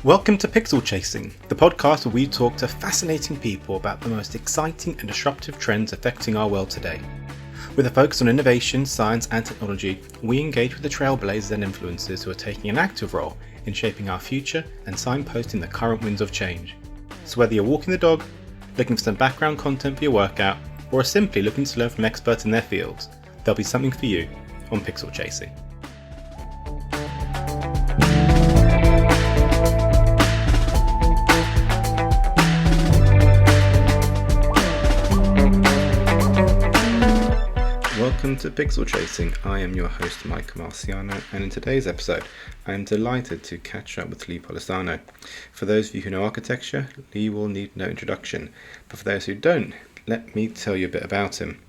Welcome to Pixel Chasing, the podcast where we talk to fascinating people about the most exciting and disruptive trends affecting our world today. With a focus on innovation, science and technology, we engage with the trailblazers and influencers who are taking an active role in shaping our future and signposting the current winds of change. So whether you're walking the dog, looking for some background content for your workout, or are simply looking to learn from experts in their fields, there'll be something for you on Pixel Chasing. Welcome to Pixel Chasing. I am your host Michael Marciano, and in today's episode I am delighted to catch up with Lee Polisano. For those of you who know architecture, Lee will need no introduction, but for those who don't, let me tell you a bit about him.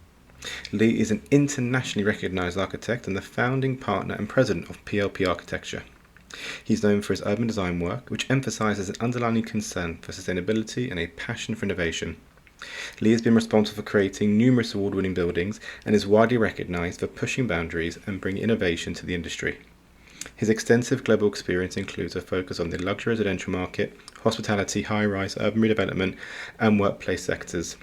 Lee is an internationally recognised architect and the founding partner and president of PLP Architecture. He's known for his urban design work, which emphasises an underlying concern for sustainability and a passion for innovation. Lee has been responsible for creating numerous award-winning buildings and is widely recognised for pushing boundaries and bringing innovation to the industry. His extensive global experience includes a focus on the luxury residential market, hospitality, high-rise, urban redevelopment and workplace sectors.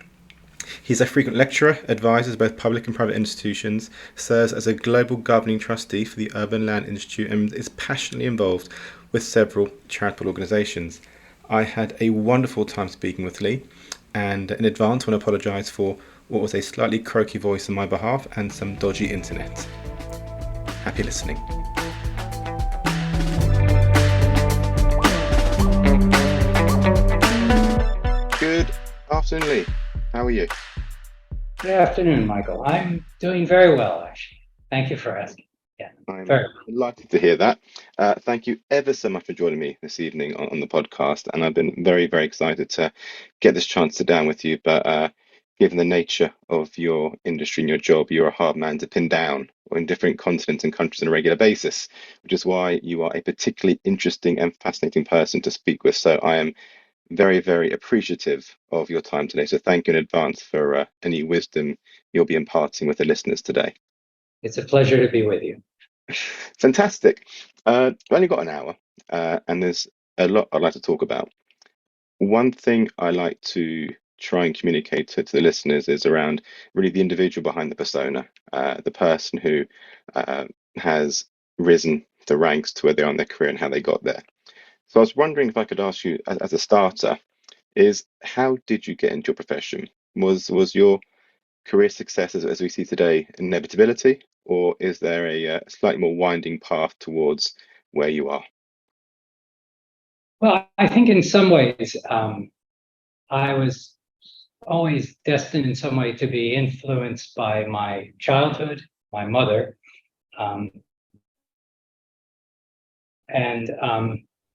He's a frequent lecturer, advises both public and private institutions, serves as a global governing trustee for the Urban Land Institute and is passionately involved with several charitable organisations. I had a wonderful time speaking with Lee, and in advance I want to apologise for what was a slightly croaky voice on my behalf and some dodgy internet. Happy listening. Good afternoon, Lee. How are you? Good afternoon, Michael. I'm doing very well, actually. Thank you for asking. Yeah, I'm very well. delighted to hear that. Thank you ever so much for joining me this evening on the podcast, and I've been very, very excited to get this chance to sit down with you. But given the nature of your industry and your job, you're a hard man to pin down or in different continents and countries on a regular basis, which is why you are a particularly interesting and fascinating person to speak with. So I am very, very appreciative of your time today. So thank you in advance for any wisdom you'll be imparting with the listeners today. It's a pleasure to be with you. Fantastic. We've only got an hour, and there's a lot I'd like to talk about. One thing I like to try and communicate to the listeners is around really the individual behind the persona, the person who has risen the ranks to where they are in their career and how they got there. So I was wondering if I could ask you, as a starter, is how did you get into your profession? Was your career success as we see today inevitability, or is there a slightly more winding path towards where you are? Well, I think in some ways, I was always destined in some way to be influenced by my childhood, my mother, um, and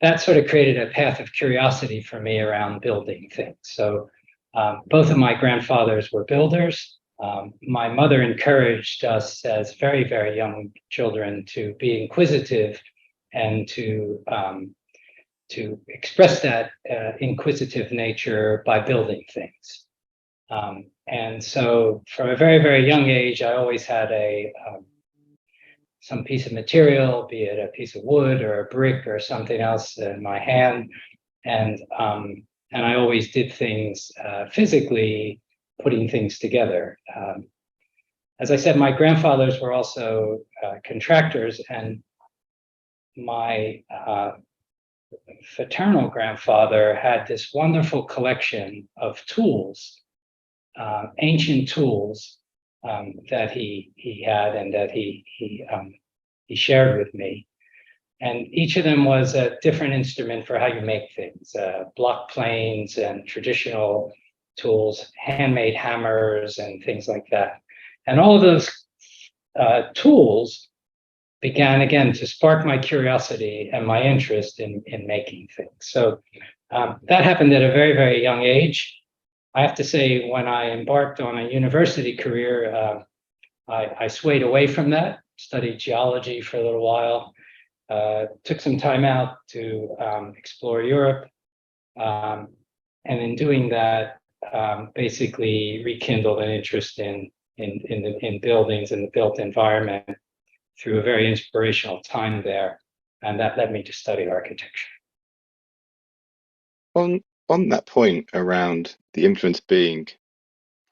that sort of created a path of curiosity for me around building things. So both of my grandfathers were builders. My mother encouraged us as very, very young children to be inquisitive and to express that inquisitive nature by building things. And so from a very, very young age, I always had some piece of material, be it a piece of wood or a brick or something else in my hand. And I always did things physically, putting things together. As I said, my grandfathers were also contractors, and my fraternal grandfather had this wonderful collection of tools, ancient tools that he had and that he shared with me. And each of them was a different instrument for how you make things, block planes and traditional tools, handmade hammers and things like that. And all of those tools began again to spark my curiosity and my interest in making things. So that happened at a very, very young age. I have to say, when I embarked on a university career, I swayed away from that, studied geology for a little while, took some time out to explore Europe, and in doing that, basically rekindled an interest in buildings and the built environment through a very inspirational time there, and that led me to study architecture. On that point around the influence being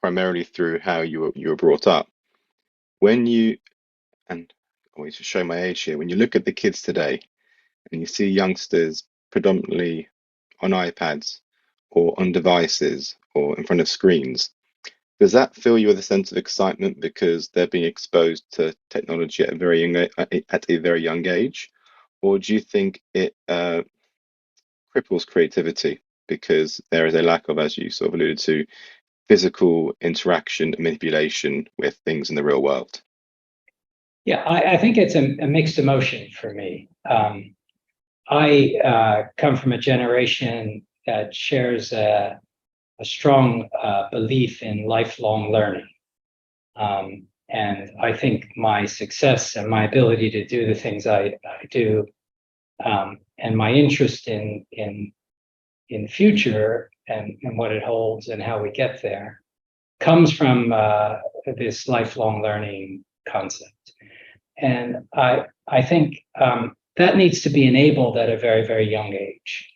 primarily through how you were brought up, when you and I always show my age here, when you look at the kids today and you see youngsters predominantly on iPads or on devices or in front of screens, does that fill you with a sense of excitement because they're being exposed to technology at a very young age, or do you think it cripples creativity because there is a lack of, as you sort of alluded to, physical interaction and manipulation with things in the real world? Yeah, I think it's a mixed emotion for me. I come from a generation that shares a strong belief in lifelong learning. And I think my success and my ability to do the things I do, and my interest in the future and what it holds and how we get there comes from this lifelong learning concept. And I think that needs to be enabled at a very, very young age.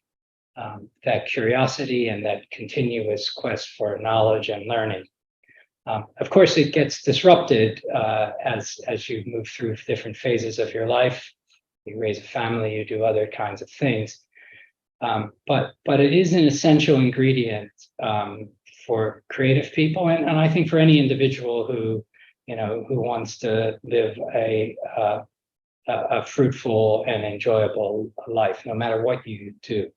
That curiosity and that continuous quest for knowledge and learning. Of course, it gets disrupted as you move through different phases of your life. You raise a family, you do other kinds of things. But it is an essential ingredient for creative people, and I think for any individual who wants to live a fruitful and enjoyable life, no matter what you do.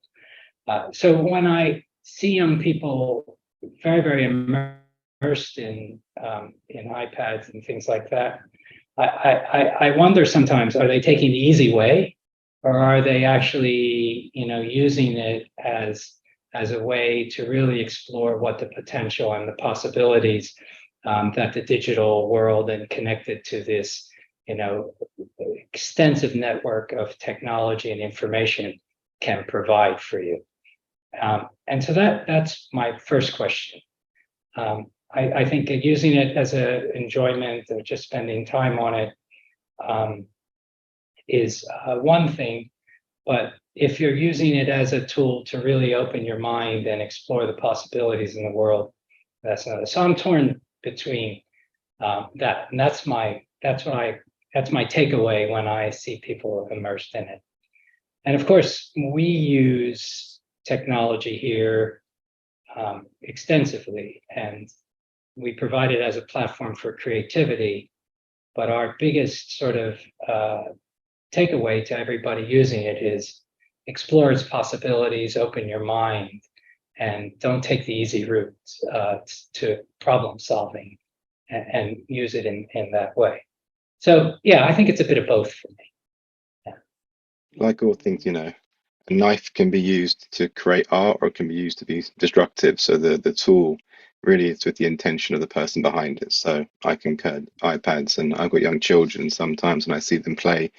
So when I see young people very, very immersed in iPads and things like that, I wonder sometimes, are they taking the easy way, or are they actually using it as a way to really explore what the potential and the possibilities that the digital world and connected to this extensive network of technology and information can provide for you. And so that's my first question. I think using it as an enjoyment or just spending time on it is one thing, but if you're using it as a tool to really open your mind and explore the possibilities in the world, that's another. So I'm torn between that, and that's my takeaway when I see people immersed in it. And of course, we use technology here extensively, and we provide it as a platform for creativity. But our biggest sort of takeaway to everybody using it is explore its possibilities, open your mind, and don't take the easy route to problem solving, and use it in that way. So yeah, I think it's a bit of both for me. Yeah. Like all things, a knife can be used to create art or it can be used to be destructive. So the tool really is with the intention of the person behind it. So I concur. iPads, and I've got young children. Sometimes when I see them play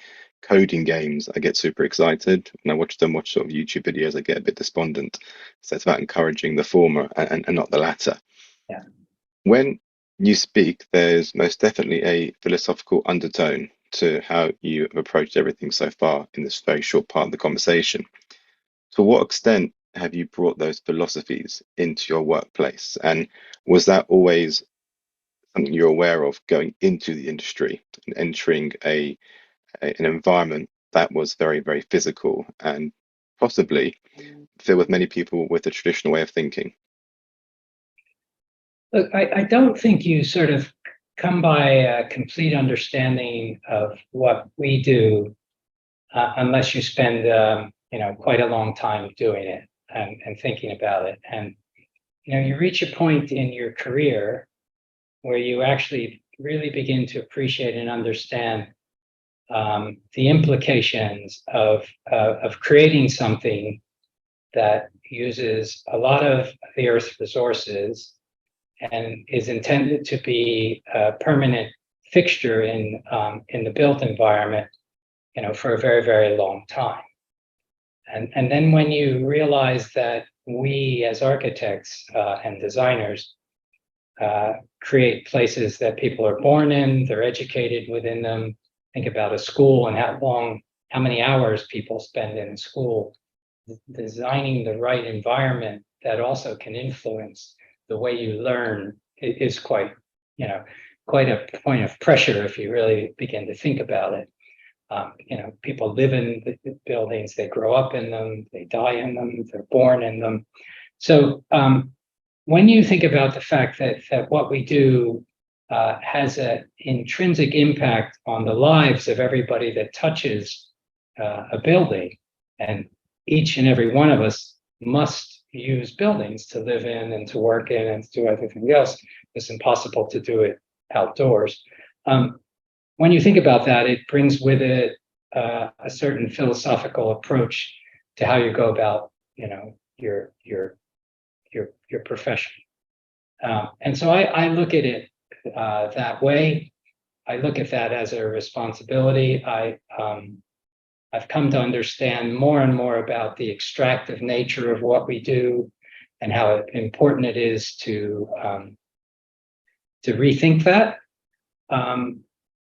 coding games, I get super excited. When I watch them watch sort of YouTube videos, I get a bit despondent. So it's about encouraging the former and not the latter. Yeah. When you speak, there's most definitely a philosophical undertone to how you have approached everything so far in this very short part of the conversation. To what extent have you brought those philosophies into your workplace? And was that always something you're aware of going into the industry and entering an environment that was very, very physical and possibly filled with many people with a traditional way of thinking? Look, I don't think you sort of come by a complete understanding of what we do unless you spend quite a long time doing it and thinking about it. And you reach a point in your career where you actually really begin to appreciate and understand the implications of creating something that uses a lot of the Earth's resources and is intended to be a permanent fixture in the built environment, for a very, very long time. And then when you realize that we as architects and designers create places that people are born in, they're educated within them. Think about a school and how many hours people spend in school. designing the right environment that also can influence the way you learn is quite, quite a point of pressure if you really begin to think about it. People live in the buildings, they grow up in them, they die in them, they're born in them. So when you think about the fact that what we do has an intrinsic impact on the lives of everybody that touches a building, and each and every one of us must use buildings to live in and to work in and to do everything else. It's impossible to do it outdoors. When you think about that, it brings with it a certain philosophical approach to how you go about, your profession. And so I look at it that way. I look at that as a responsibility. I've come to understand more and more about the extractive nature of what we do and how important it is to rethink that,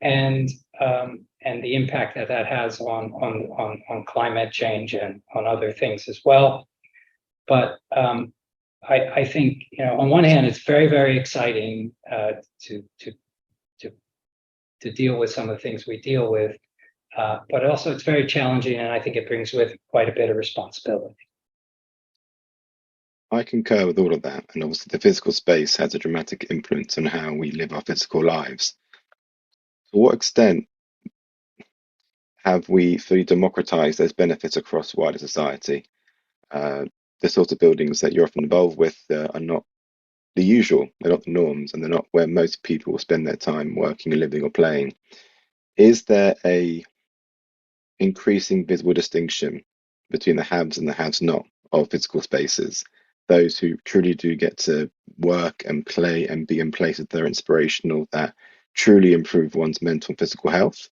and the impact that has on climate change and on other things as well. But I think, on one hand, it's very, very exciting to deal with some of the things we deal with, but also it's very challenging, and I think it brings with quite a bit of responsibility. I concur with all of that, and obviously the physical space has a dramatic influence on how we live our physical lives. To what extent have we fully democratized those benefits across wider society? The sort of buildings that you're often involved with are not the usual, they're not the norms, and they're not where most people will spend their time working and living or playing. Is there a increasing visible distinction between the haves and the haves not of physical spaces? Those who truly do get to work and play and be in places that are inspirational, that truly improve one's mental and physical health,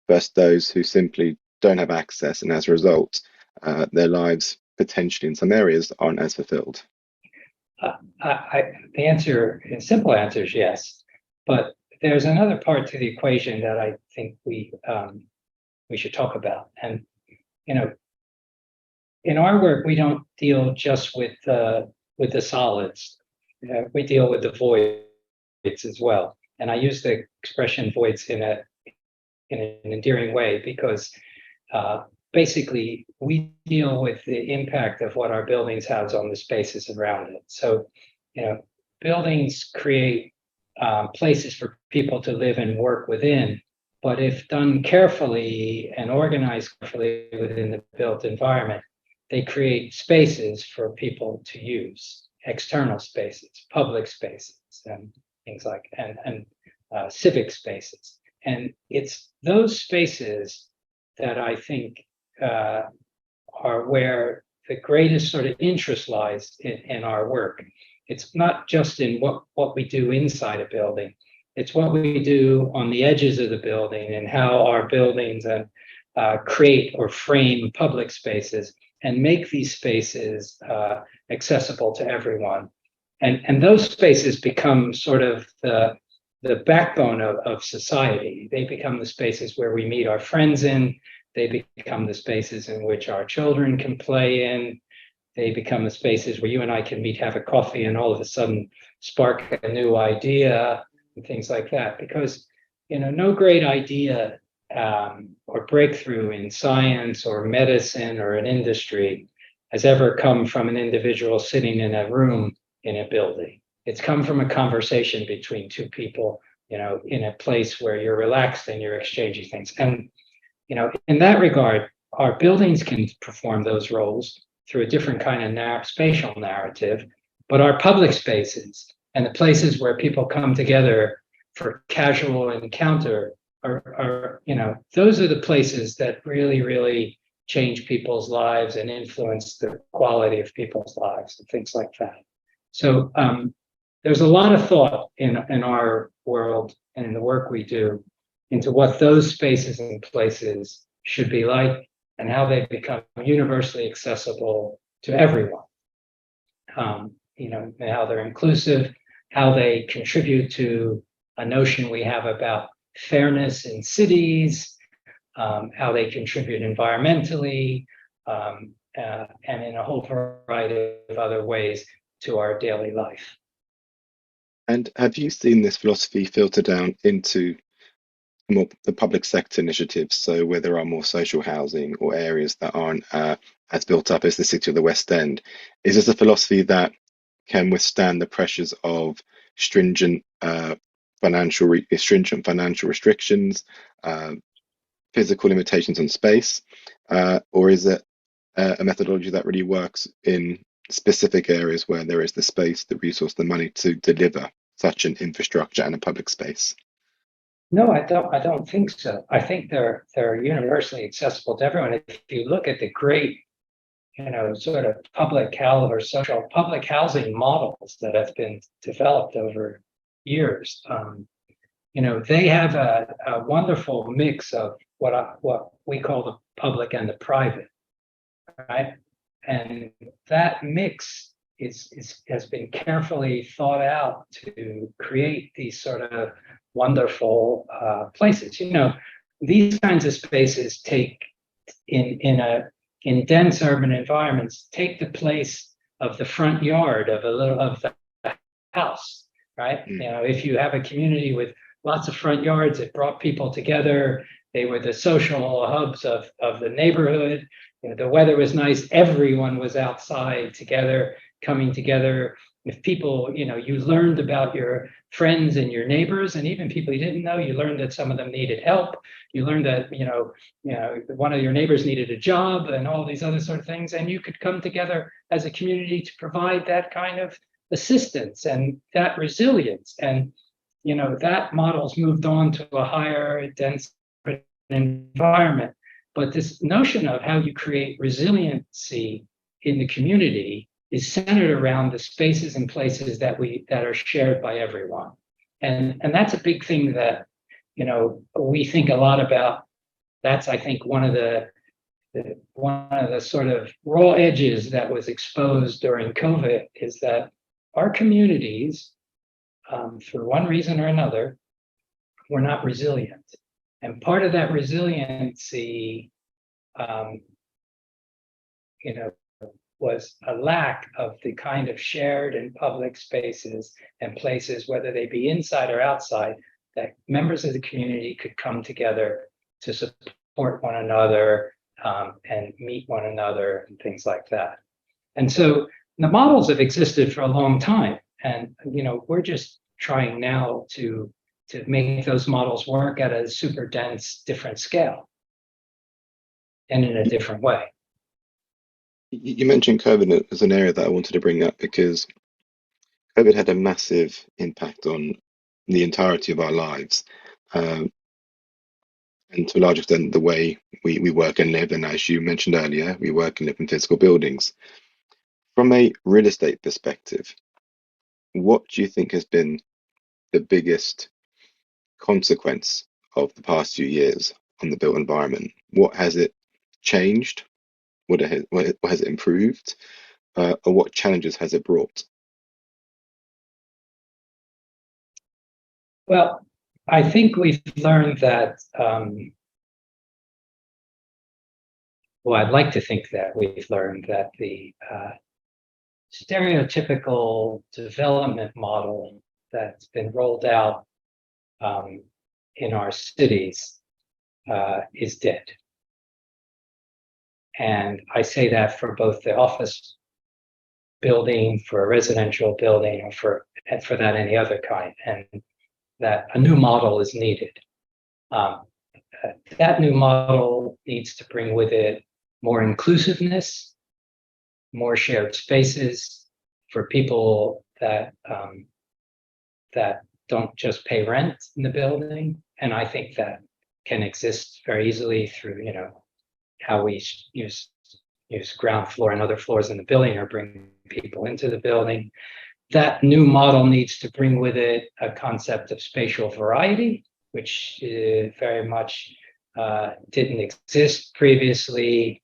versus those who simply don't have access, and as a result, their lives potentially in some areas aren't as fulfilled. The simple answer is yes, but there's another part to the equation that I think we should talk about. And in our work, we don't deal just with the solids. We deal with the voids as well. And I use the expression voids in an endearing way because basically we deal with the impact of what our buildings have on the spaces around it. So, buildings create places for people to live and work within, but if done carefully and organized carefully within the built environment, they create spaces for people to use, external spaces, public spaces, and things like and civic spaces. And it's those spaces that I think are where the greatest sort of interest lies in our work. It's not just in what we do inside a building, it's what we do on the edges of the building and how our buildings create or frame public spaces and make these spaces accessible to everyone. And those spaces become sort of the backbone of society. They become the spaces where we meet our friends in. They become the spaces in which our children can play in. They become the spaces where you and I can meet, have a coffee, and all of a sudden spark a new idea and things like that. Because, no great idea or breakthrough in science or medicine or an industry has ever come from an individual sitting in a room in a building. It's come from a conversation between two people, in a place where you're relaxed and you're exchanging things. And, in that regard, our buildings can perform those roles through a different kind of spatial narrative, but our public spaces and the places where people come together for casual encounter are those are the places that really, really change people's lives and influence the quality of people's lives and things like that. So there's a lot of thought in our world and in the work we do into what those spaces and places should be like and how they become universally accessible to everyone. And how they're inclusive, how they contribute to a notion we have about fairness in cities, how they contribute environmentally, and in a whole variety of other ways to our daily life. And have you seen this philosophy filter down into more the public sector initiatives? So where there are more social housing or areas that aren't as built up as the city of the West End, is this a philosophy that can withstand the pressures of stringent stringent financial restrictions, uh, physical limitations on space, or is it a methodology that really works in specific areas where there is the space, the resource, the money to deliver such an infrastructure and a public space? No, I don't. I don't think so. I think they're universally accessible to everyone. If you look at the great, sort of public health or social public housing models that have been developed over years, they have a wonderful mix of what we call the public and the private, right? And that mix has been carefully thought out to create these sort of wonderful places. These kinds of spaces take in dense urban environments take the place of the front yard of the house, right? Mm. If you have a community with lots of front yards, it brought people together. They were the social hubs of the neighborhood. The weather was nice. Everyone was outside together, coming together. If people, you learned about your friends and your neighbors, and even people you didn't know, you learned that some of them needed help. You learned that, one of your neighbors needed a job and all these other sort of things. And you could come together as a community to provide that kind of assistance and that resilience. And, that model's moved on to a higher, dense environment. But this notion of how you create resiliency in the community is centered around the spaces and places that are shared by everyone. And that's a big thing that, we think a lot about. That's, I think, one of the sort of raw edges that was exposed during COVID is that our communities, for one reason or another, were not resilient. And part of that resiliency, um, was a lack of the kind of shared and public spaces and places, whether they be inside or outside, that members of the community could come together to support one another, and meet one another and things like that. And so the models have existed for a long time, and we're just trying now to make those models work at a super dense, different scale and in a different way. You mentioned COVID as an area that I wanted to bring up because COVID had a massive impact on the entirety of our lives, um, and to a large extent, the way we work and live. And as you mentioned earlier, we work and live in physical buildings. From a real estate perspective, what do you think has been the biggest consequence of the past few years on the built environment? What has it changed? What has it improved? Or what challenges has it brought? Well, I think we've learned that, well, I'd like to think that we've learned that the stereotypical development model that's been rolled out, in our cities, is dead. And I say that for both the office building, for a residential building, and for that any other kind, and that a new model is needed. Um, that new model needs to bring with it more inclusiveness, more shared spaces for people that don't just pay rent in the building. And I think that can exist very easily through, how we use ground floor and other floors in the building or bring people into the building. That new model needs to bring with it a concept of spatial variety, which very much didn't exist previously.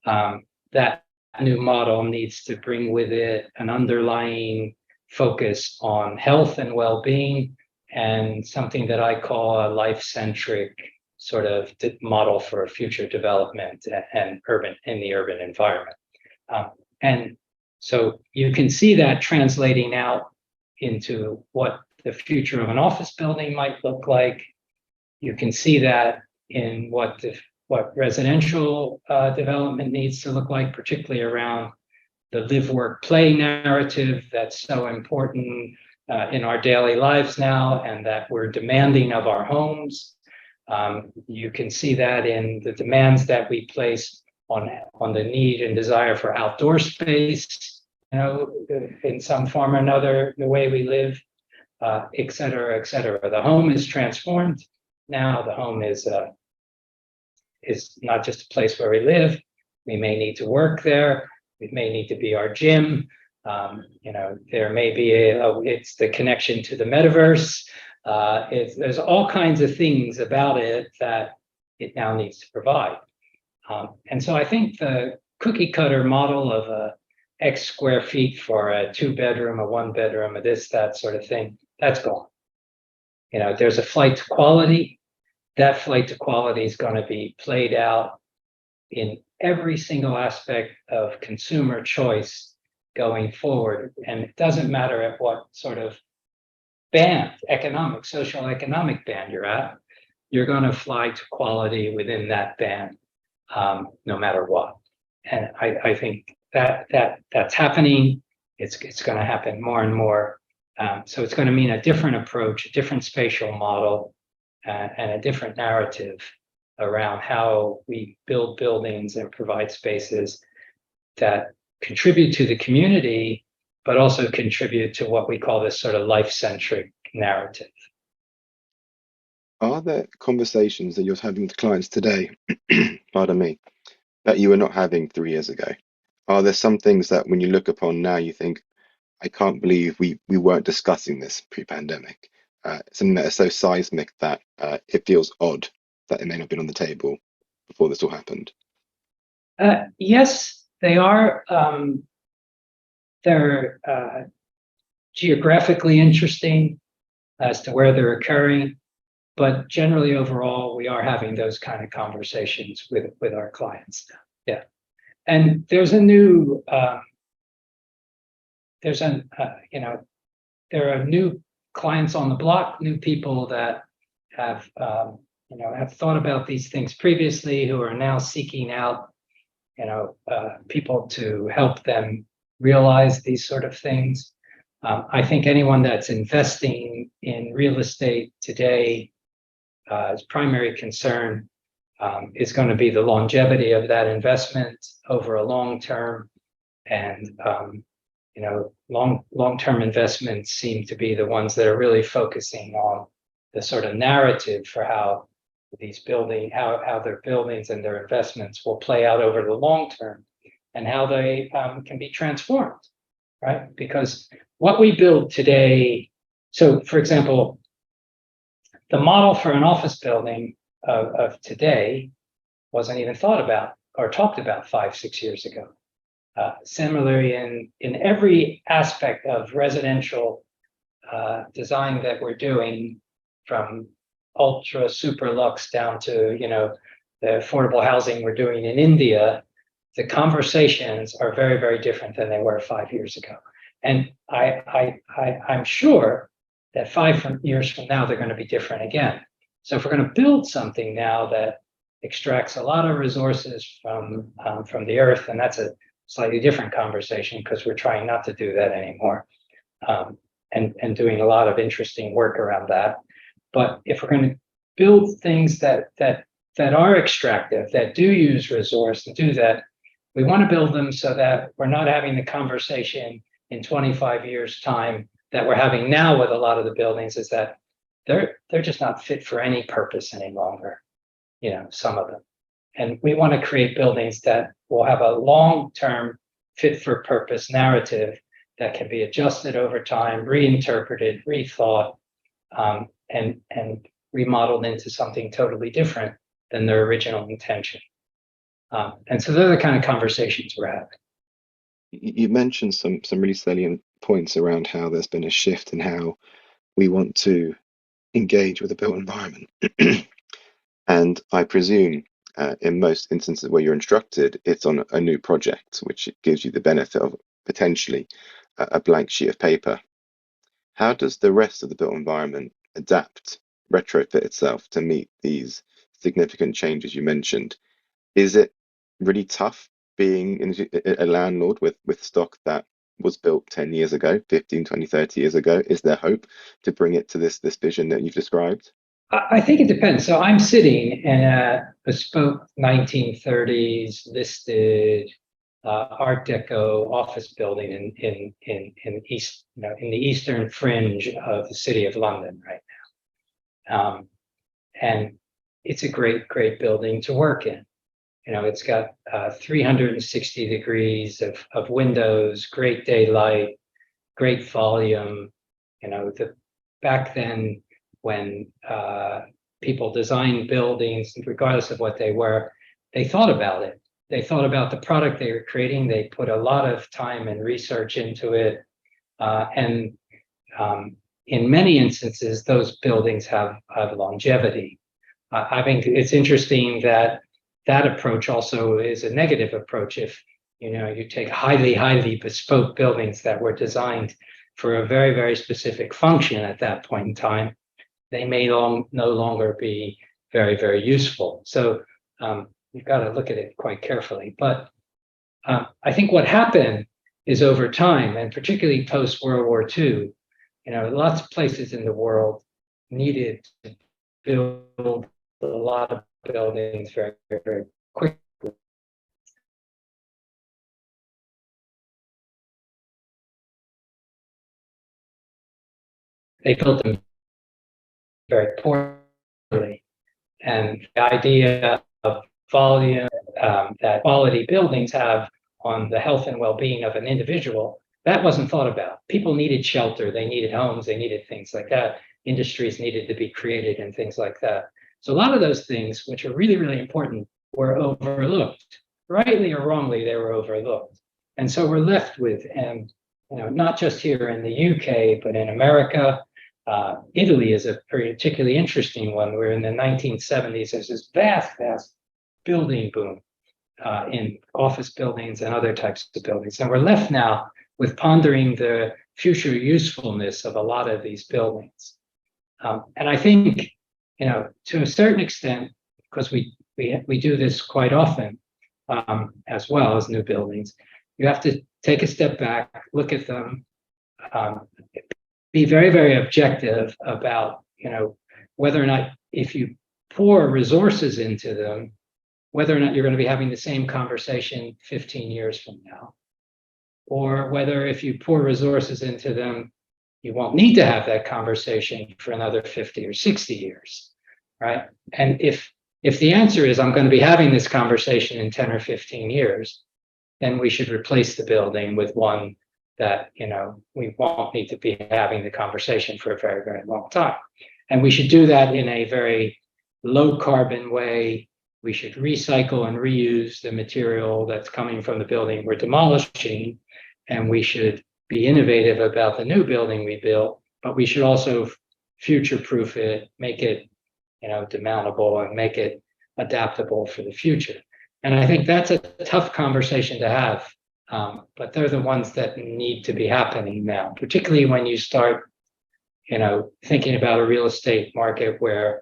That new model needs to bring with it an underlying focus on health and well-being, and something that I call a life-centric sort of model for future development and in the urban environment. And so you can see that translating out into what the future of an office building might look like. You can see that in what residential development needs to look like, particularly around the live, work, play narrative that's so important in our daily lives now, and that we're demanding of our homes. You can see that in the demands that we place on the need and desire for outdoor space, in some form or another, the way we live, et cetera, et cetera. The home is transformed. Now the home is not just a place where we live. We may need to work there. It may need to be our gym. There may be it's the connection to the metaverse. There's all kinds of things about it that it now needs to provide. And so I think the cookie cutter model of a X square feet for a 2-bedroom, a 1-bedroom, a this, that sort of thing, that's gone. There's a flight to quality. That flight to quality is going to be played out in every single aspect of consumer choice going forward. And it doesn't matter at what sort of band, social economic band you're at, you're going to fly to quality within that band, no matter what. And I think that's happening. It's going to happen more and more. So it's going to mean a different approach, a different spatial model, and a different narrative around how we build buildings and provide spaces that contribute to the community, but also contribute to what we call this sort of life-centric narrative. Are there conversations that you're having with clients today, pardon me, that you were not having 3 years ago? Are there some things that when you look upon now, you think, I can't believe we weren't discussing this pre-pandemic? Something that is so seismic that it feels odd that it may not have been on the table before this all happened. Yes, they are. They're geographically interesting as to where they're occurring, but generally overall, we are having those kind of conversations with our clients. Yeah, and there's a new there are new clients on the block, new people that have thought about these things previously, who are now seeking out people to help them realize these sort of things. I think anyone that's investing in real estate today, its primary concern is going to be the longevity of that investment over a long term. And long-term investments seem to be the ones that are really focusing on the sort of narrative for how their buildings and their investments will play out over the long term, and how they can be transformed, right? Because what we build today, so for example, the model for an office building of today wasn't even thought about or talked about 5-6 years ago. Similarly, in every aspect of residential design that we're doing, from ultra super lux down to the affordable housing we're doing in India, the conversations are very, very different than they were 5 years ago. And I'm sure that 5 years from now they're going to be different again. So if we're going to build something now that extracts a lot of resources from the earth, and that's a slightly different conversation because we're trying not to do that anymore, and doing a lot of interesting work around that. But if we're going to build things that are extractive, that do use resource, to do that, we want to build them so that we're not having the conversation in 25 years' time that we're having now with a lot of the buildings, is that they're just not fit for any purpose any longer, some of them. And we want to create buildings that will have a long-term fit for purpose narrative that can be adjusted over time, reinterpreted, rethought, and remodeled into something totally different than their original intention. And so they're the kind of conversations we're having. You mentioned some really salient points around how there's been a shift in how we want to engage with the built environment. And I presume In most instances where you're instructed, it's on a new project, which gives you the benefit of potentially a blank sheet of paper. How does the rest of the built environment adapt, retrofit itself to meet these significant changes you mentioned? Is it really tough being a landlord with stock that was built 10 years ago, 15, 20, 30 years ago? Is there hope to bring it to this vision that you've described? I think it depends. So I'm sitting in a bespoke 1930s listed Art Deco office building in east, in the eastern fringe of the city of London right now, and it's a great building to work in. It's got 360 degrees of windows, great daylight, great volume. Back then, when people designed buildings, regardless of what they were, they thought about it. They thought about the product they were creating. They put a lot of time and research into it. And in many instances, those buildings have longevity. I think it's interesting that that approach also is a negative approach. If you take highly bespoke buildings that were designed for a very specific function at that point in time, they may no longer be very useful. So you've got to look at it quite carefully. But I think what happened is over time, and particularly post World War II, lots of places in the world needed to build a lot of buildings very quickly. They built them very poorly. And the idea of volume that quality buildings have on the health and well-being of an individual, that wasn't thought about. People needed shelter, they needed homes, they needed things like that. Industries needed to be created and things like that. So a lot of those things, which are really important, were overlooked. Rightly or wrongly, they were overlooked. And so we're left with, not just here in the UK, but in America. Italy is a particularly interesting one, where in the 1970s, there's this vast building boom in office buildings and other types of buildings. And we're left now with pondering the future usefulness of a lot of these buildings. And I think, to a certain extent, because we do this quite often, as well as new buildings, you have to take a step back, look at them, be very objective about, whether or not, if you pour resources into them, whether or not you're going to be having the same conversation 15 years from now, or whether if you pour resources into them, you won't need to have that conversation for another 50 or 60 years, right? And if the answer is I'm going to be having this conversation in 10 or 15 years, then we should replace the building with one that we won't need to be having the conversation for a very long time. And we should do that in a very low carbon way. We should recycle and reuse the material that's coming from the building we're demolishing, and we should be innovative about the new building we built, but we should also future-proof it, make it demountable, and make it adaptable for the future. And I think that's a tough conversation to have. But they're the ones that need to be happening now, particularly when you start, thinking about a real estate market where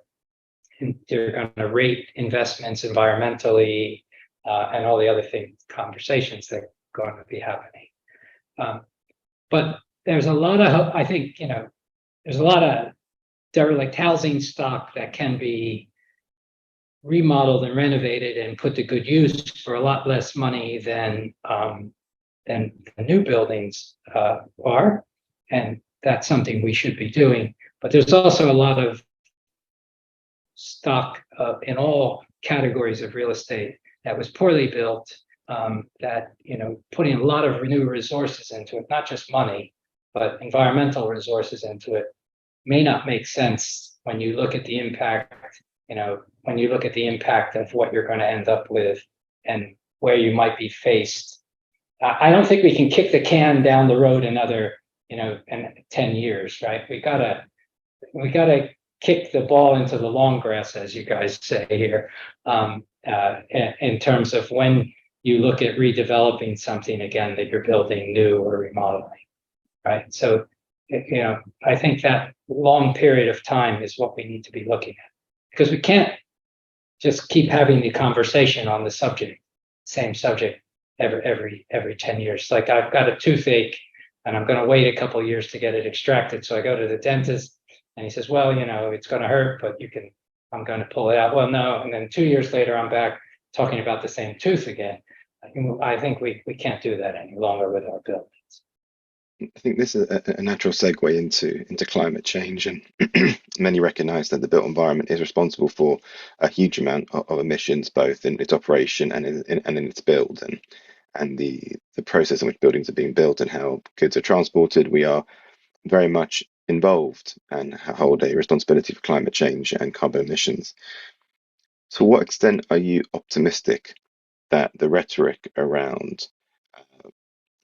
they're going to rate investments environmentally and all the other conversations that are going to be happening. But there's a lot of, I think, there's a lot of derelict housing stock that can be remodeled and renovated and put to good use for a lot less money than the new buildings are, and that's something we should be doing. But there's also a lot of stock in all categories of real estate that was poorly built, that putting a lot of new resources into it, not just money, but environmental resources into it, may not make sense when you look at the impact, when you look at the impact of what you're going to end up with and where you might be faced. I don't think we can kick the can down the road another, 10 years, right? We gotta kick the ball into the long grass, as you guys say here. in terms of when you look at redeveloping something again that you're building new or remodeling, right? So, I think that long period of time is what we need to be looking at, because we can't just keep having the conversation on the subject, same subject every 10 years. Like, I've got a toothache and I'm going to wait a couple of years to get it extracted. So I go to the dentist and he says, well, it's going to hurt, but I'm going to pull it out. Well, no. And then 2 years later, I'm back talking about the same tooth again. I think we can't do that any longer with our buildings. I think this is a natural segue into climate change, and many recognize that the built environment is responsible for a huge amount of emissions, both in its operation and in its build, and the process in which buildings are being built and how goods are transported. We are very much involved and hold a responsibility for climate change and carbon emissions. To what extent are you optimistic that the rhetoric around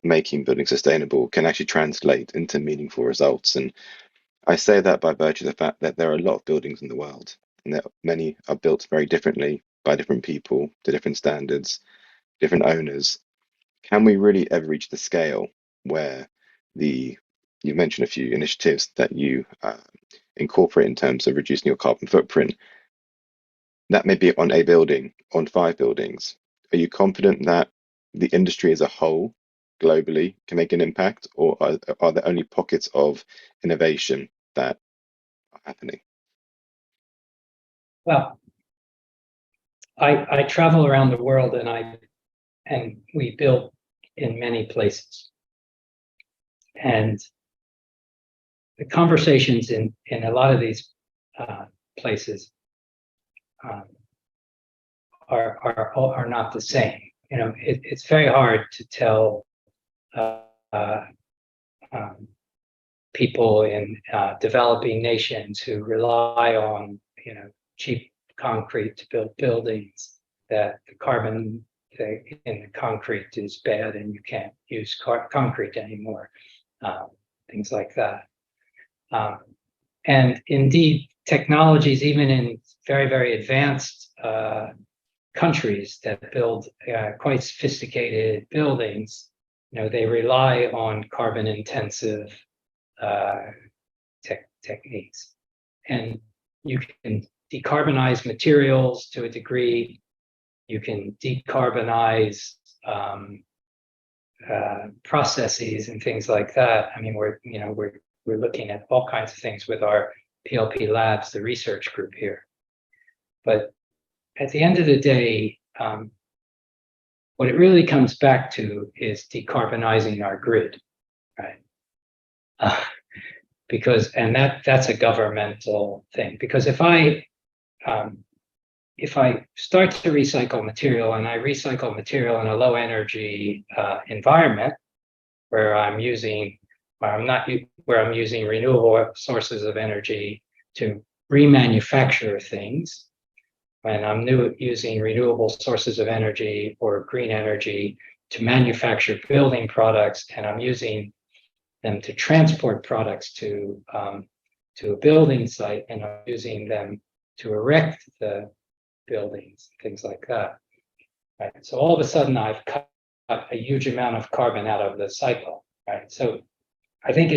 making buildings sustainable can actually translate into meaningful results? And I say that by virtue of the fact that there are a lot of buildings in the world, and that many are built very differently by different people to different standards, different owners. Can we really ever reach the scale where you mentioned a few initiatives that you incorporate in terms of reducing your carbon footprint, that may be on a building, on 5 buildings? Are you confident that the industry as a whole globally can make an impact, or are there only pockets of innovation that are happening? Well, I travel around the world and we build in many places. And the conversations in a lot of these places are not the same. It's very hard to tell people in developing nations who rely on cheap concrete to build buildings that the carbon in the concrete is bad and you can't use concrete anymore, things like that. And indeed, technologies, even in very, very advanced countries that build quite sophisticated buildings, they rely on carbon intensive techniques. And you can decarbonize materials to a degree. You can decarbonize processes and things like that. I mean, we're looking at all kinds of things with our PLP Labs, the research group here. But at the end of the day, what it really comes back to is decarbonizing our grid, right? That's a governmental thing. Because if I start to recycle material, and I recycle material in a low energy environment where I'm using renewable sources of energy to remanufacture things, when I'm using renewable sources of energy or green energy to manufacture building products, and I'm using them to transport products to a building site, and I'm using them to erect the buildings, things like that. Right. So all of a sudden, I've cut a huge amount of carbon out of the cycle. Right. So I think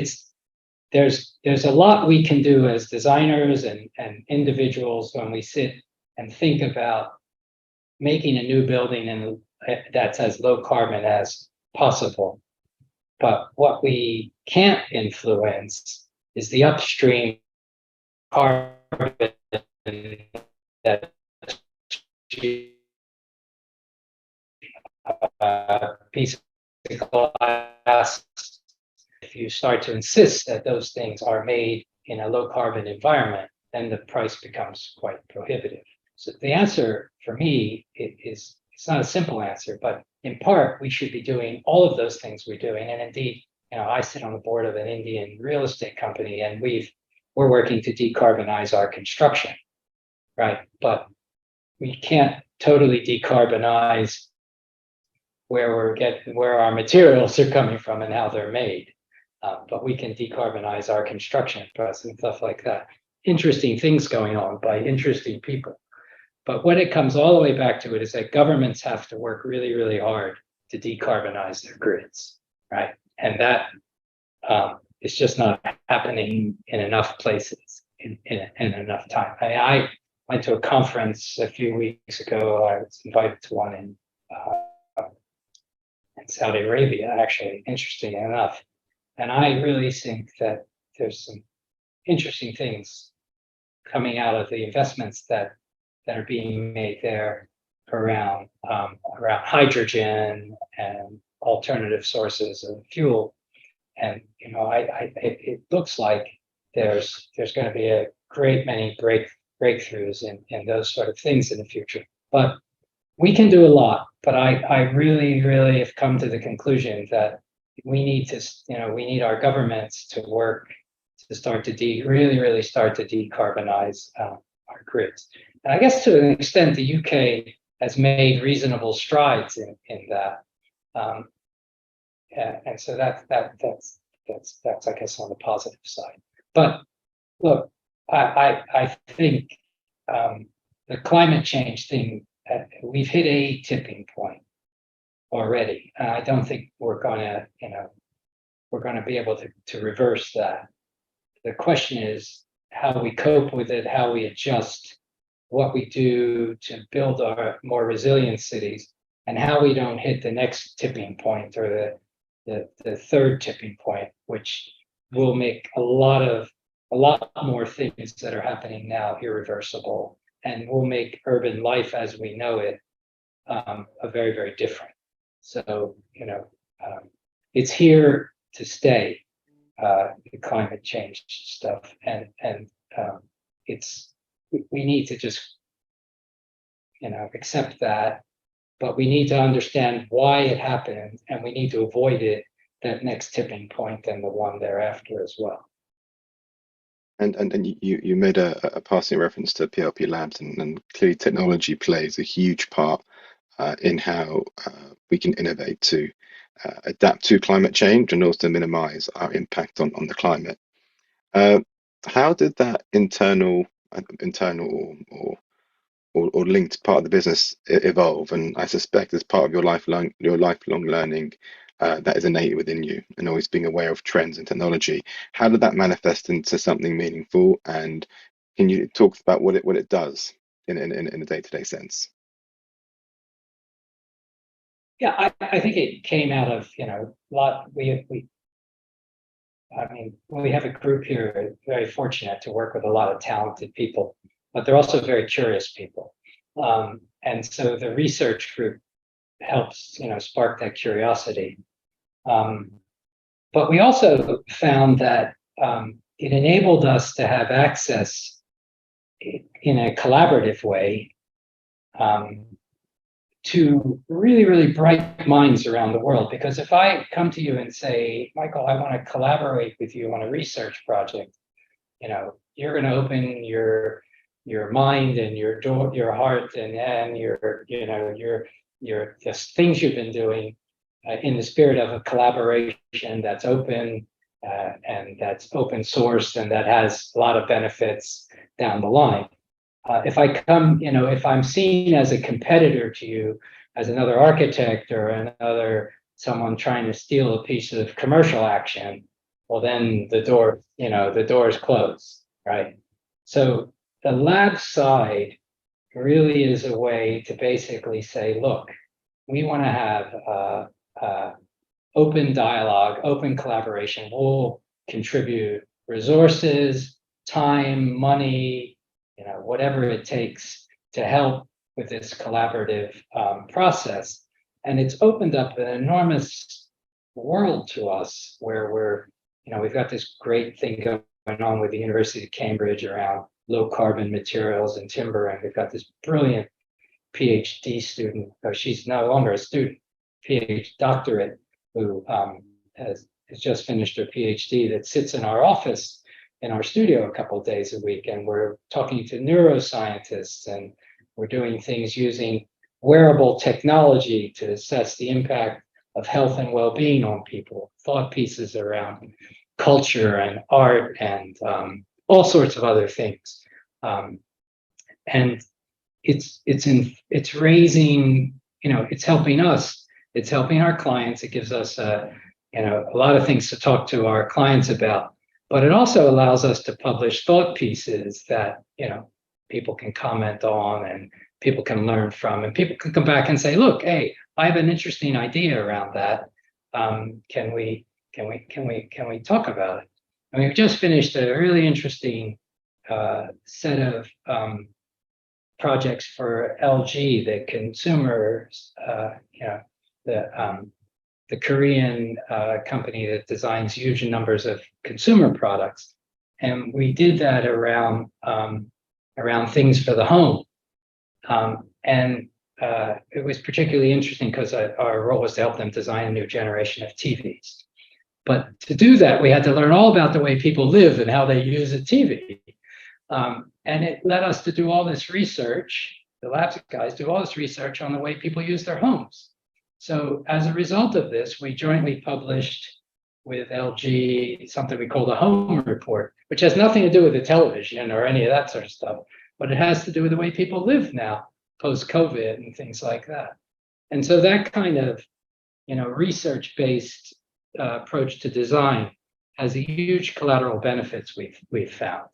there's a lot we can do as designers and individuals when we sit and think about making a new building that's as low carbon as possible. But what we can't influence is the upstream carbon that piece of glass. If you start to insist that those things are made in a low carbon environment, then the price becomes quite prohibitive. So the answer for me it's not a simple answer, but in part, we should be doing all of those things we're doing. And indeed, I sit on the board of an Indian real estate company, and we're working to decarbonize our construction, right? But we can't totally decarbonize where our materials are coming from and how they're made. But we can decarbonize our construction process and stuff like that. Interesting things going on by interesting people. But when it comes all the way back to it is that governments have to work really, really hard to decarbonize their grids, right? And that is just not happening in enough places in enough time. I went to a conference a few weeks ago. I was invited to one in Saudi Arabia, actually, interesting enough. And I really think that there's some interesting things coming out of the investments that are being made there around hydrogen and alternative sources of fuel. And it looks like there's going to be a great many breakthroughs in those sort of things in the future. But we can do a lot. But I really, really have come to the conclusion that we need our governments to work to start to really start to decarbonize our grids. And I guess to an extent, the UK has made reasonable strides in that. And so that's I guess on the positive side. But look, I think the climate change thing, we've hit a tipping point already. I don't think we're going to be able to reverse that. The question is how we cope with it, how we adjust, what we do to build our more resilient cities, and how we don't hit the next tipping point or the third tipping point, which will make a lot more things that are happening now irreversible, and will make urban life as we know it a very, very different. So it's here to stay. The climate change stuff, and we need to just accept that, but we need to understand why it happened, and we need to avoid that next tipping point and the one thereafter as well. And you made a passing reference to PLP Labs, and clearly technology plays a huge part in how we can innovate to adapt to climate change and also minimize our impact on the climate. How did that internal or linked part of the business evolve? And I suspect as part of your lifelong learning that is innate within you, and always being aware of trends and technology. How did that manifest into something meaningful? And can you talk about what it does in a day-to-day sense? Yeah, I think it came out of we have a group here, very fortunate to work with a lot of talented people, but they're also very curious people. And so the research group helps, spark that curiosity. But we also found that it enabled us to have access in a collaborative way to really, really bright minds around the world. Because if I come to you and say, Michael, I want to collaborate with you on a research project, you're going to open your mind and your heart and your just things you've been doing in the spirit of a collaboration that's open and that's open source and that has a lot of benefits down the line. If I come, if I'm seen as a competitor to you, as another architect or another someone trying to steal a piece of commercial action, well, then the door is closed, right? So the lab side really is a way to basically say, look, we want to have open dialogue, open collaboration. We'll contribute resources, time, money, whatever it takes to help with this collaborative process. And it's opened up an enormous world to us where we've got this great thing going on with the University of Cambridge around low carbon materials and timber. And we've got this brilliant PhD student, or she's no longer a student, PhD doctorate, who has just finished her PhD, that sits in our office in our studio a couple of days a week, and we're talking to neuroscientists, and we're doing things using wearable technology to assess the impact of health and well-being on people, thought pieces around culture and art and all sorts of other things. And it's raising, it's helping us, it's helping our clients. It gives us a lot of things to talk to our clients about, but it also allows us to publish thought pieces that people can comment on and people can learn from, and people can come back and say, look, hey, I have an interesting idea around that. Can we talk about it? And we've just finished a really interesting set of projects for LG, the consumers, the Korean company that designs huge numbers of consumer products, and we did that around things for the home, and it was particularly interesting because our role was to help them design a new generation of TVs. But to do that, we had to learn all about the way people live and how they use a TV. And it led us to do all this research, the labs guys do all this research on the way people use their homes. So as a result of this, we jointly published with LG something we call the Home Report, which has nothing to do with the television or any of that sort of stuff, but it has to do with the way people live now, post-COVID and things like that. And so that kind of research-based approach to design has a huge collateral benefits we've found.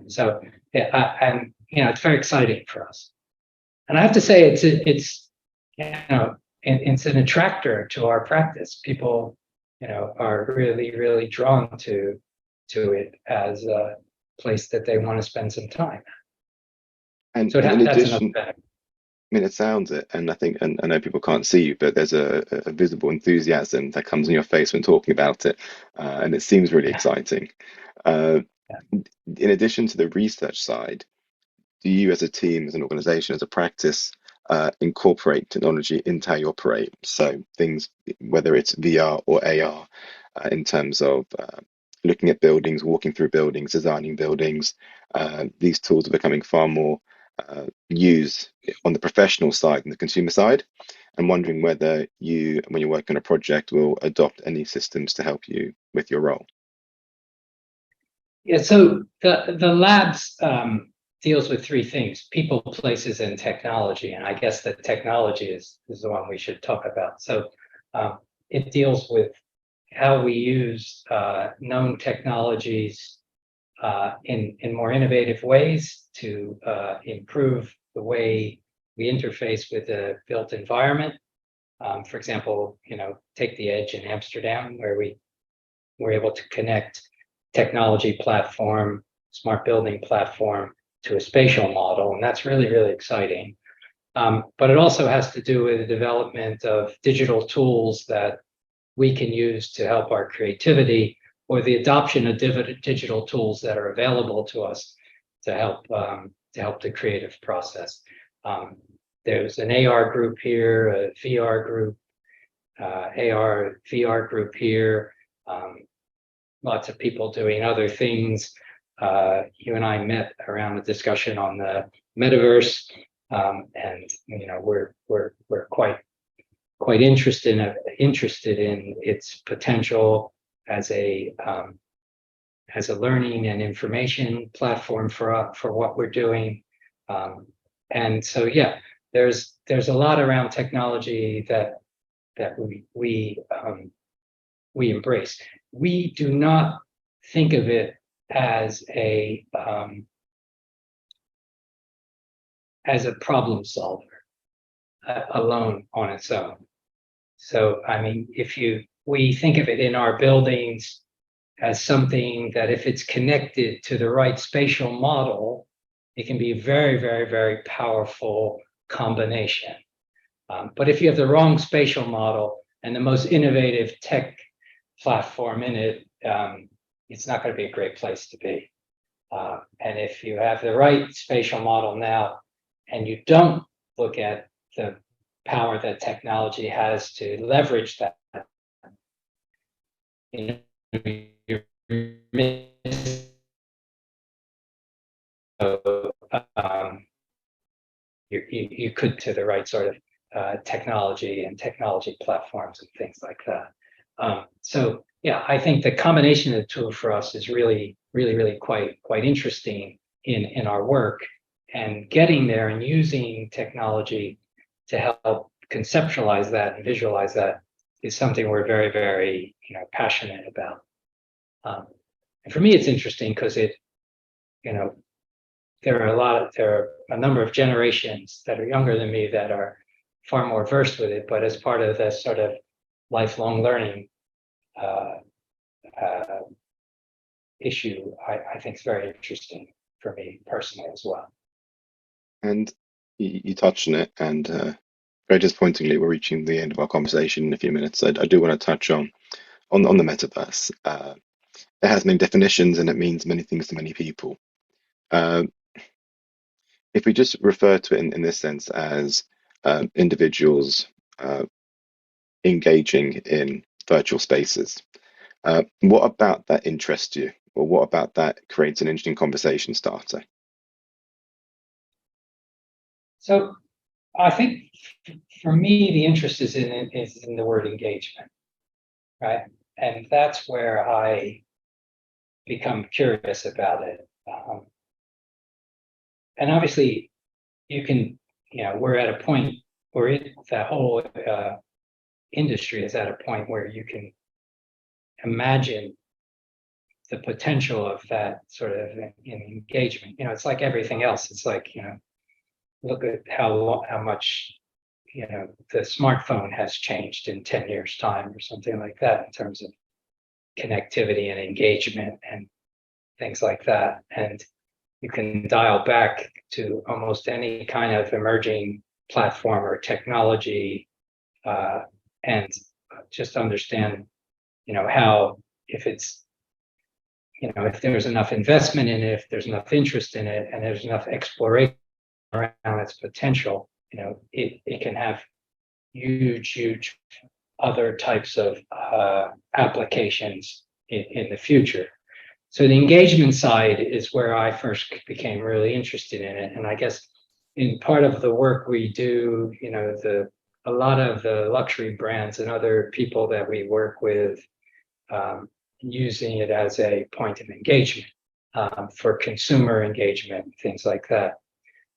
So yeah, and it's very exciting for us. And I have to say, it's an attractor to our practice. People are really drawn to it as a place that they want to spend some time. And, so and in that's another addition, benefit. I mean, it sounds it, and I think, and I know people can't see you, but there's a visible enthusiasm that comes on your face when talking about it, and it seems really exciting. Uh, in addition to the research side, do you, as a team, as an organization, as a practice, incorporate technology into how you operate? So things, whether it's VR or AR, in terms of looking at buildings, walking through buildings, designing buildings, these tools are becoming far more used on the professional side and the consumer side. I'm wondering whether you, when you work on a project, will adopt any systems to help you with your role. Yeah, so the labs deals with three things: people, places, and technology. And I guess the technology is the one we should talk about. So it deals with how we use known technologies in more innovative ways to improve the way we interface with the built environment. For example, take the Edge in Amsterdam, where we were able to connect technology platform, smart building platform to a spatial model, and that's really exciting. But it also has to do with the development of digital tools that we can use to help our creativity, or the adoption of digital tools that are available to us to help the creative process. There's an AR group here, a VR group, AR VR group here. Lots of people doing other things. You and I met around a discussion on the metaverse, and we're quite interested in its potential as a learning and information platform for what we're doing. And so yeah, there's a lot around technology that we embrace. We do not think of it as a problem solver alone on its own. So I mean, we think of it in our buildings as something that, if it's connected to the right spatial model, it can be a very powerful combination. But if you have the wrong spatial model and the most innovative tech platform in it, it's not going to be a great place to be. And if you have the right spatial model now, and you don't look at the power that technology has to leverage that, you could to the right sort of technology and technology platforms and things like that. So yeah, I think the combination of the two for us is really quite interesting in our work, and getting there and using technology to help conceptualize that and visualize that is something we're very, very, passionate about. And for me, it's interesting because you know, there are a number of generations that are younger than me that are far more versed with it, but as part of this sort of lifelong learning uh, uh, issue, I think is very interesting for me personally as well. And you touched on it, and very disappointingly, we're reaching the end of our conversation in a few minutes. I do want to touch on the metaverse. It has many definitions, and it means many things to many people. Uh, if we just refer to it in this sense as individuals uh, engaging in virtual spaces, what about that interests you, or what about that creates an interesting conversation starter? So I think for me, the interest is in the word engagement, right? And that's where I become curious about it. And obviously, you can, we're at a point where that whole industry is at a point where you can imagine the potential of that sort of engagement. It's like everything else. It's like, look at how much the smartphone has changed in 10 years time or something like that in terms of connectivity and engagement and things like that. And you can dial back to almost any kind of emerging platform or technology uh, and just understand how, if it's, if there's enough investment in it, if there's enough interest in it, and there's enough exploration around its potential, it can have huge other types of applications in the future. So the engagement side is where I first became really interested in it. And I guess in part of the work we do, a lot of the luxury brands and other people that we work with using it as a point of engagement for consumer engagement, things like that.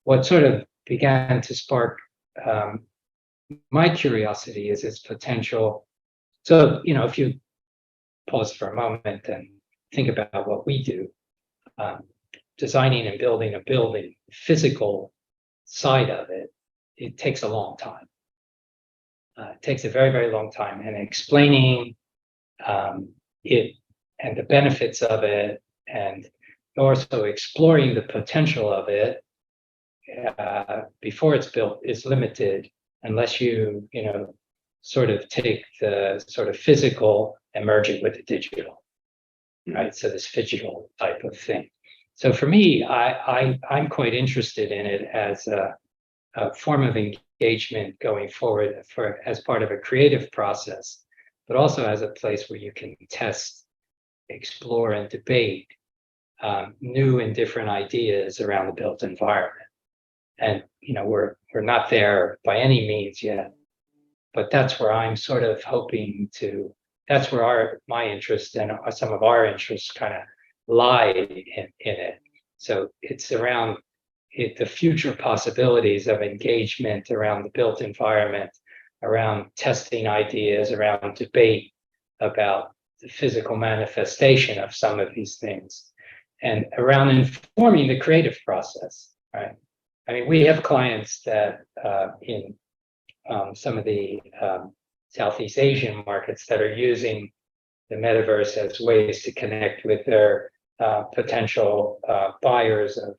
What sort of began to spark my curiosity is its potential. So, if you pause for a moment and think about what we do, um, designing and building a building, physical side of it, it takes a long time. It takes a very, very long time. And explaining it and the benefits of it, and also exploring the potential of it before it's built is limited unless sort of take the sort of physical and merge it with the digital, right? So this phygital type of thing. So for me, I'm quite interested in it as a form of engagement going forward as part of a creative process, but also as a place where you can test, explore, and debate new and different ideas around the built environment. And we're not there by any means yet, but that's where I'm sort of hoping to. That's where my interest and some of our interests kind of lie in it. So it's around the future possibilities of engagement around the built environment, around testing ideas, around debate about the physical manifestation of some of these things, and around informing the creative process, right? I mean, we have clients that in some of the Southeast Asian markets that are using the metaverse as ways to connect with their potential buyers of,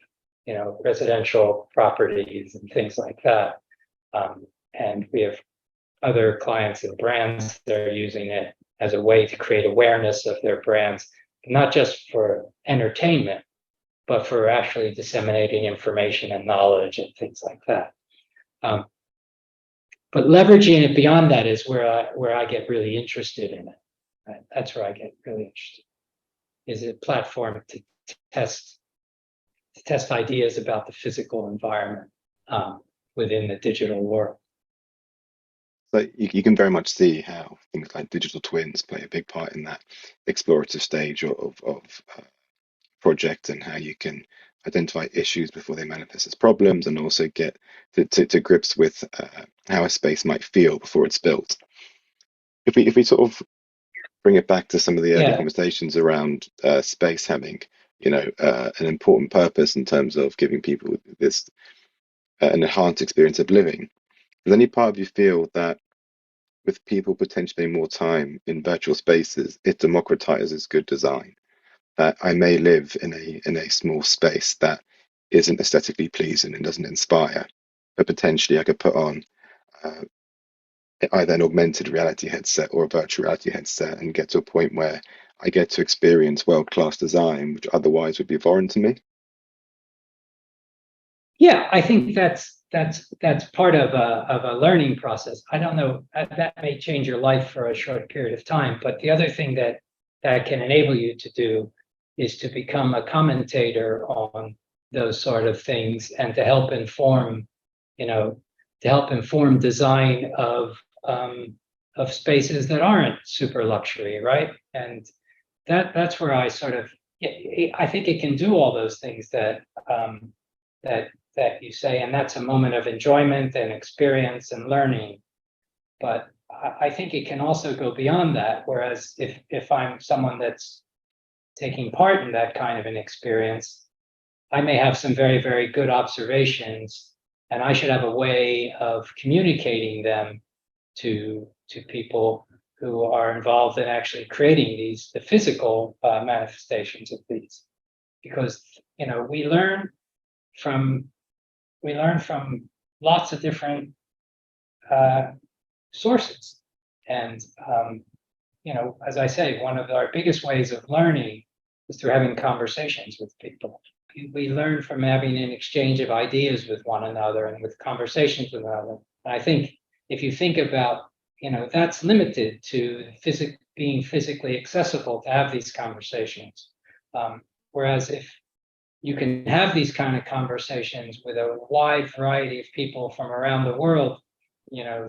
residential properties and things like that. And we have other clients and brands that are using it as a way to create awareness of their brands, not just for entertainment, but for actually disseminating information and knowledge and things like that. But leveraging it beyond that is where I get really interested in it. Right? That's where I get really interested. Is a platform to test ideas about the physical environment within the digital world. So you can very much see how things like digital twins play a big part in that explorative stage of project, and how you can identify issues before they manifest as problems, and also get to grips with how a space might feel before it's built. If we sort of bring it back to some of the early Yeah, conversations around space having, an important purpose in terms of giving people this an enhanced experience of living. Does any part of you feel that with people potentially spending more time in virtual spaces, it democratizes good design? That I may live in a small space that isn't aesthetically pleasing and doesn't inspire, but potentially I could put on uh, either an augmented reality headset or a virtual reality headset and get to a point where I get to experience world-class design, which otherwise would be foreign to me. yeah, I think that's part of a learning process. I don't know, that may change your life for a short period of time, but the other thing that can enable you to do is to become a commentator on those sort of things and to help inform, you know, to help inform design of spaces that aren't super luxury, right? And that's where I sort of, I think it can do all those things that that you say, and that's a moment of enjoyment and experience and learning. But I think it can also go beyond that. Whereas if I'm someone that's taking part in that kind of an experience, I may have some very good observations, and I should have a way of communicating them to people who are involved in actually creating the physical manifestations of these. Because we from learn from lots of different uh, sources. And, as I say, one of our biggest ways of learning is through having conversations with people. We learn from having an exchange of ideas with one another and with conversations with one another. And I think if you think about, that's limited to being physically accessible to have these conversations. Whereas if you can have these kind of conversations with a wide variety of people from around the world,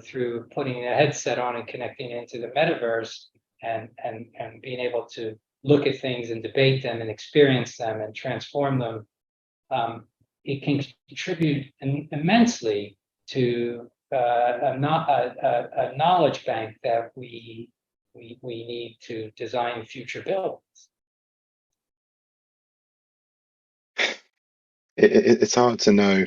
through putting a headset on and connecting into the metaverse and being able to look at things and debate them and experience them and transform them. It can contribute immensely to a knowledge bank that we need to design future buildings. It's hard to know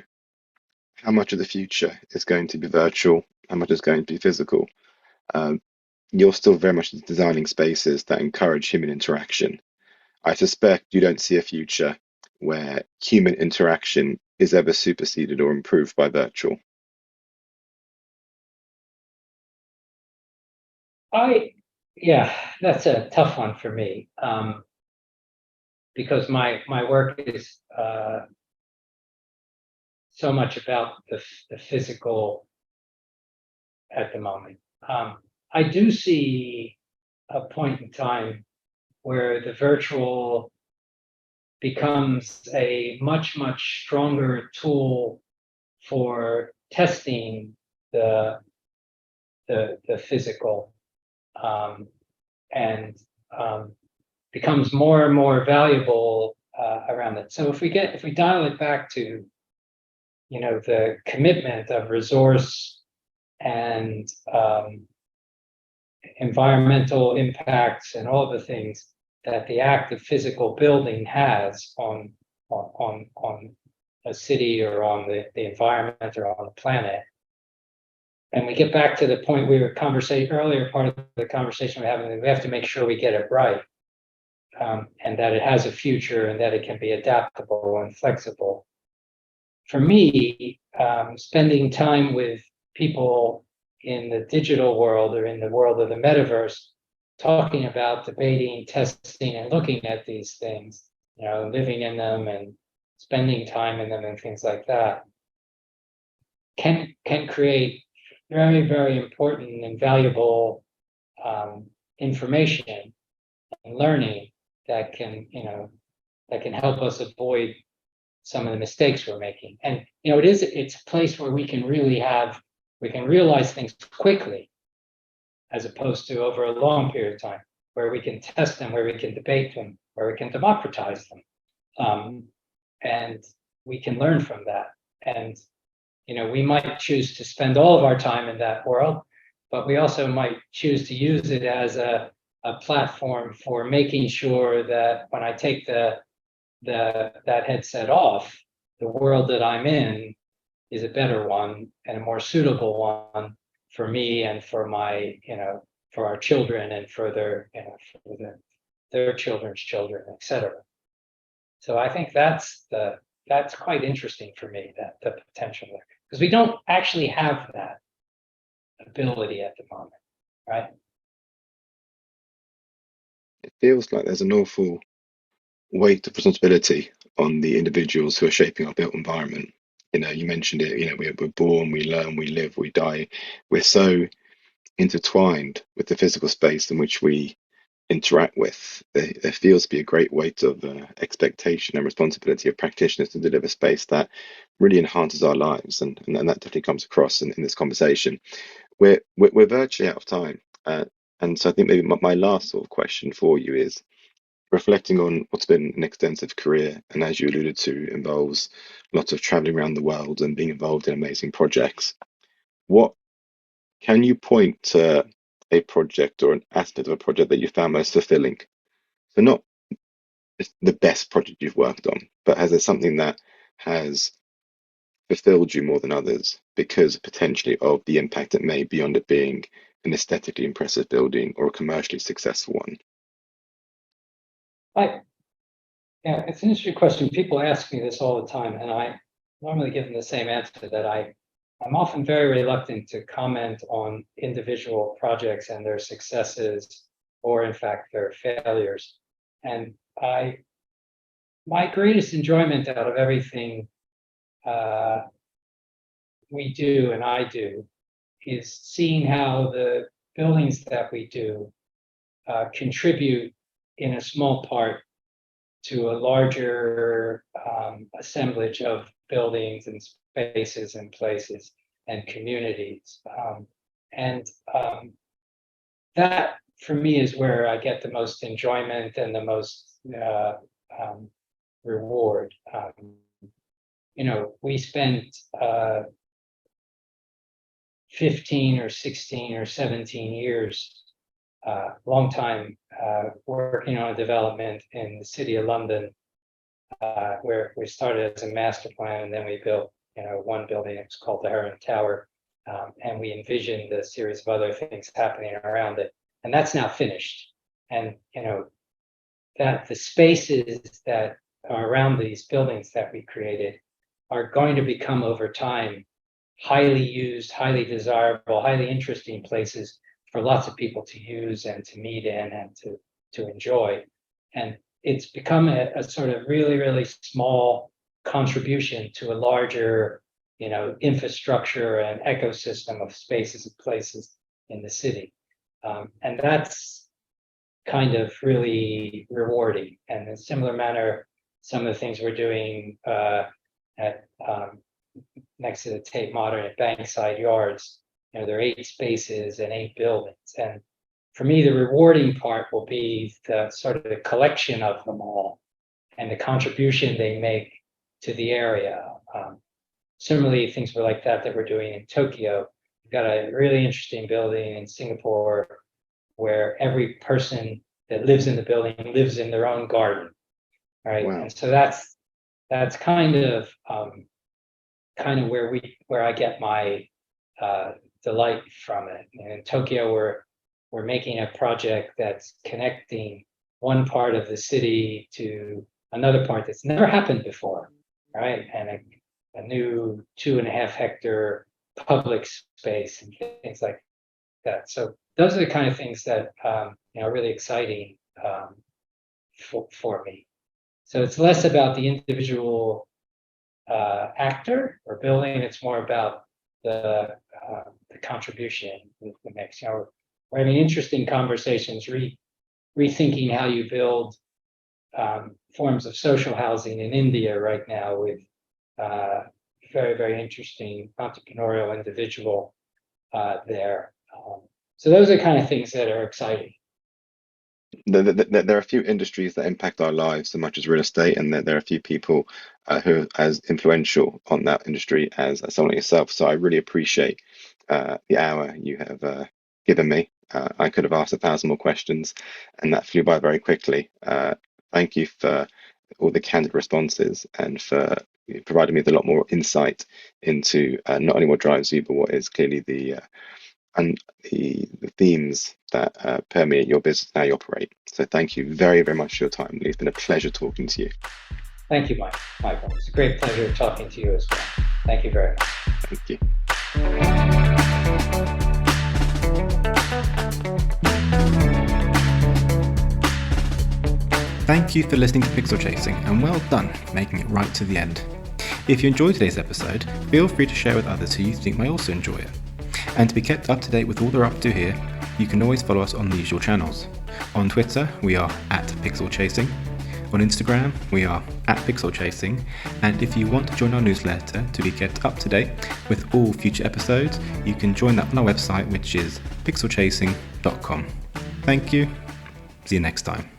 how much of the future is going to be virtual, how much is going to be physical. Um, you're still very much designing spaces that encourage human interaction. I suspect you don't see a future where human interaction is ever superseded or improved by virtual. I Yeah, that's a tough one for me, because my work is so much about the physical at the moment. I do see a point in time where the virtual becomes a much stronger tool for testing the the physical, um, and becomes more and more valuable around it. So if we dial it back to the commitment of resource and environmental impacts and all the things that the act of physical building has on a city or on the environment or on the planet. And we get back to the point we were conversating earlier, part of the conversation we're having, we have to make sure we get it right, and that it has a future and that it can be adaptable and flexible. For me, spending time with people in the digital world or in the world of the metaverse, talking about, debating, testing, and looking at these things, living in them and spending time in them and things like that, can create very important and valuable information and learning that can help us avoid some of the mistakes we're making. And it's a place where we can realize things quickly, as opposed to over a long period of time, where we can test them, where we can debate them, where we can democratize them. and we can learn from that. And we might choose to spend all of our time in that world, but we also might choose to use it as a platform for making sure that when I take that headset off, the world that I'm in is a better one and a more suitable one for me and for my, for our children and for their children's children, etc. So I think that's quite interesting for me, that the potential there, because we don't actually have that ability at the moment, right? It feels like there's an awful weight of responsibility on the individuals who are shaping our built environment. You mentioned it, we're born, we learn, we live, we die. We're so intertwined with the physical space in which we interact with. There feels to be a great weight of expectation and responsibility of practitioners to deliver space that really enhances our lives, and that definitely comes across in this conversation. We're virtually out of time, and so I think maybe my last sort of question for you is reflecting on what's been an extensive career, and as you alluded to, involves lots of traveling around the world and being involved in amazing projects. What can you point to a project or an aspect of a project that you found most fulfilling? So not the best project you've worked on, but has there something that has fulfilled you more than others because potentially of the impact it made beyond it being an aesthetically impressive building or a commercially successful one? Yeah, it's an interesting question. People ask me this all the time, and I normally give them the same answer, that I'm often very reluctant to comment on individual projects and their successes, or in fact their failures. And my greatest enjoyment out of everything uh, we do and I do is seeing how the buildings that we do contribute in a small part to a larger assemblage of buildings and spaces and places and communities. And that, for me, is where I get the most enjoyment and the most reward. We spent 15 or 16 or 17 years, long time, working on a development in the city of London, where we started as a master plan, and then we built, one building. It's called the Heron Tower, and we envisioned a series of other things happening around it, and that's now finished. And that the spaces that are around these buildings that we created are going to become, over time, highly used, highly desirable, highly interesting places for lots of people to use and to meet in and to enjoy. And it's become a sort of really, really small contribution to a larger, infrastructure and ecosystem of spaces and places in the city. And that's kind of really rewarding. And in a similar manner, some of the things we're doing at next to the Tate Modern at Bankside Yards, there are 8 spaces and 8 buildings. And for me, the rewarding part will be the sort of the collection of them all and the contribution they make to the area. Similarly, things were like that we're doing in Tokyo. We've got a really interesting building in Singapore where every person that lives in the building lives in their own garden, right? Wow. And so that's kind of where I get my delight from it. And in Tokyo, we're making a project that's connecting one part of the city to another part that's never happened before, right? And a new 2.5 hectare public space and things like that. So those are the kind of things that are really exciting for me. So it's less about the individual actor or building. It's more about the contribution with the mix. We're having interesting conversations, rethinking how you build forms of social housing in India right now, with very, very interesting entrepreneurial individual there. So those are the kind of things that are exciting. there are a few industries that impact our lives so much as real estate, and there are a few people who are as influential on that industry as someone like yourself. So I really appreciate the hour you have given me. I could have asked 1,000 more questions, and that flew by very quickly. Thank you for all the candid responses and for providing me with a lot more insight into not only what drives you, but what is clearly the themes that permeate your business and how you operate. So thank you very, very much for your time. It's been a pleasure talking to you. Thank you, Michael. It's a great pleasure talking to you as well. Thank you very much. Thank you. Thank you for listening to Pixel Chasing, and well done for making it right to the end. If you enjoyed today's episode, feel free to share with others who you think may also enjoy it. And to be kept up to date with all they're up to here, you can always follow us on the usual channels. On Twitter, we are @PixelChasing. On Instagram, we are @PixelChasing. And if you want to join our newsletter to be kept up to date with all future episodes, you can join that on our website, which is pixelchasing.com. Thank you. See you next time.